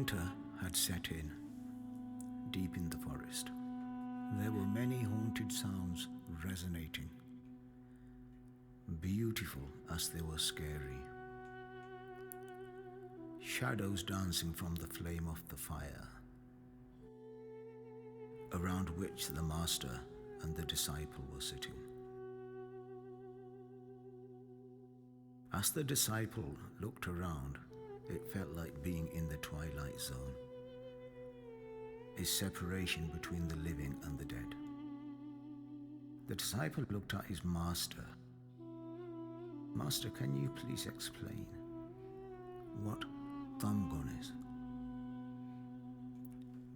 Winter had set in, deep in the forest. There were many haunted sounds resonating, beautiful as they were scary. Shadows dancing from the flame of the fire, around which the master and the disciple were sitting. As the disciple looked around, it felt like being in the twilight zone, a separation between the living and the dead. The disciple looked at his master. Master, can you please explain what Thamgon is?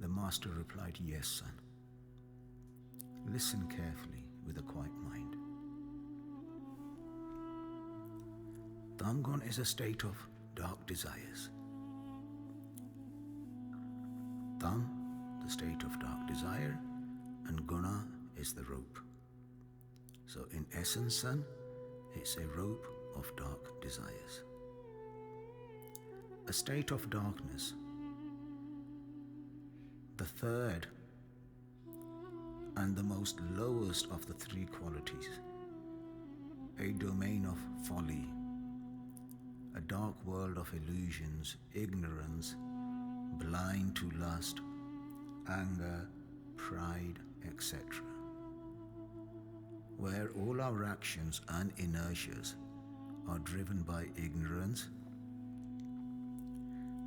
The master replied, yes, son. Listen carefully with a quiet mind. Thamgon is a state of dark desires. Tham, the state of dark desire, and Guna is the rope. So in essence, son, it's a rope of dark desires. A state of darkness. The third and the most lowest of the three qualities. A domain of folly. A dark world of illusions, ignorance, blind to lust, anger, pride, etc. Where all our actions and inertias are driven by ignorance,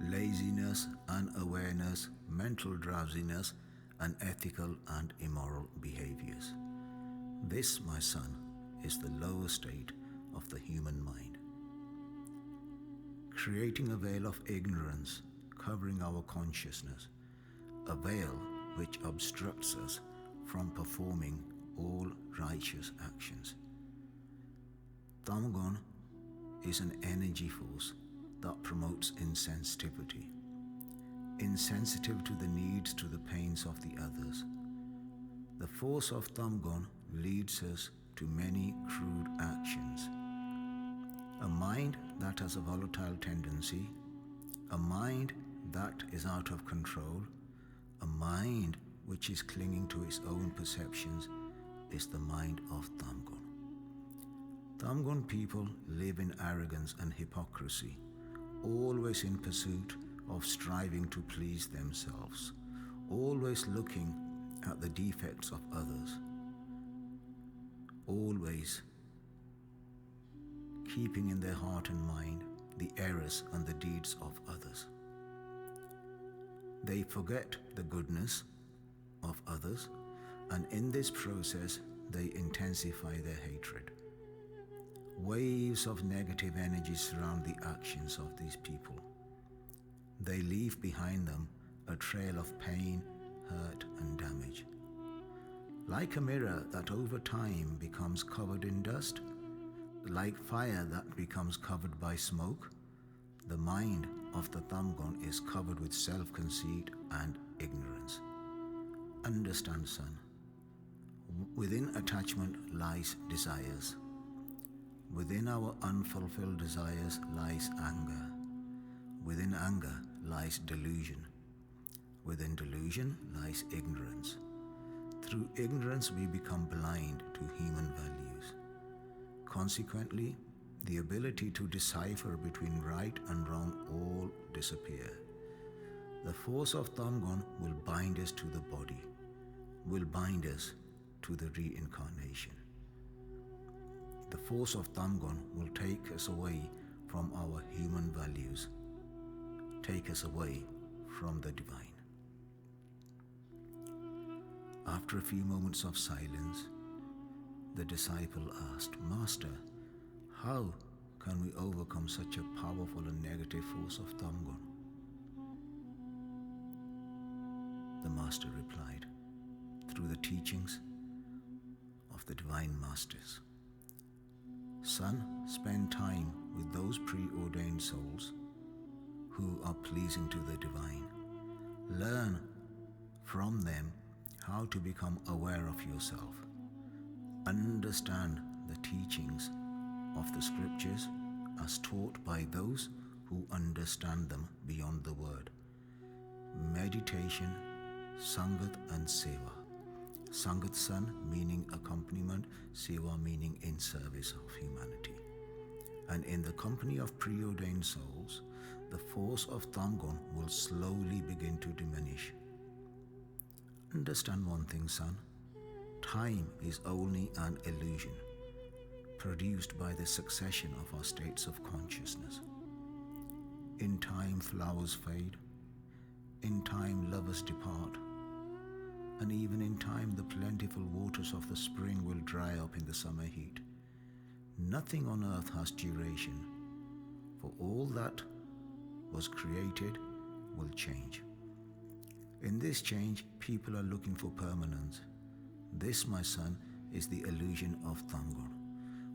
laziness, unawareness, mental drowsiness, unethical and immoral behaviors. This, my son, is the lower state of the human mind. Creating a veil of ignorance covering our consciousness, a veil which obstructs us from performing all righteous actions. Thamgon is an energy force that promotes insensitivity, insensitive to the needs, to the pains of the others. The force of Thamgon leads us to many crude actions. A mind that has a volatile tendency, a mind that is out of control, a mind which is clinging to its own perceptions, is the mind of Thamgon. Thamgon people live in arrogance and hypocrisy, always in pursuit of striving to please themselves, always looking at the defects of others, always keeping in their heart and mind the errors and the deeds of others. They forget the goodness of others, and in this process they intensify their hatred. Waves of negative energy surround the actions of these people. They leave behind them a trail of pain, hurt, and damage. Like a mirror that over time becomes covered in dust, like fire that becomes covered by smoke, the mind of the Thamgon is covered with self-conceit and ignorance. Understand, son, within attachment lies desires. Within our unfulfilled desires lies anger. Within anger lies delusion. Within delusion lies ignorance. Through ignorance we become blind to human values. Consequently, the ability to decipher between right and wrong all disappear. The force of Thamgon will bind us to the body, will bind us to the reincarnation. The force of Thamgon will take us away from our human values, take us away from the divine. After a few moments of silence, the disciple asked, Master, how can we overcome such a powerful and negative force of Thamgon? The Master replied, through the teachings of the Divine Masters. Son, spend time with those preordained souls who are pleasing to the Divine. Learn from them how to become aware of yourself. Understand the teachings of the scriptures as taught by those who understand them beyond the word. meditation, Sangat and Seva. Sangat San meaning accompaniment, Seva meaning in service of humanity. And in the company of preordained souls, the force of Tamgon will slowly begin to diminish. Understand one thing, son. Time is only an illusion produced by the succession of our states of consciousness. In time, flowers fade. In time, lovers depart. And even in time, the plentiful waters of the spring will dry up in the summer heat. Nothing on earth has duration, for all that was created will change. In this change, people are looking for permanence. This, my son, is the illusion of Tamgon.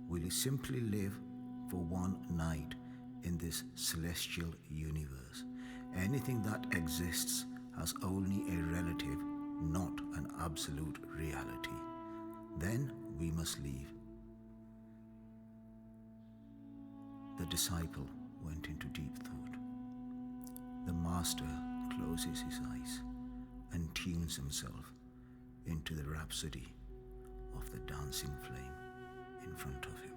Will you simply live for one night in this celestial universe? Anything that exists has only a relative, not an absolute reality. Then we must leave. The disciple went into deep thought. The master closes his eyes and tunes himself into the rhapsody of the dancing flame in front of him.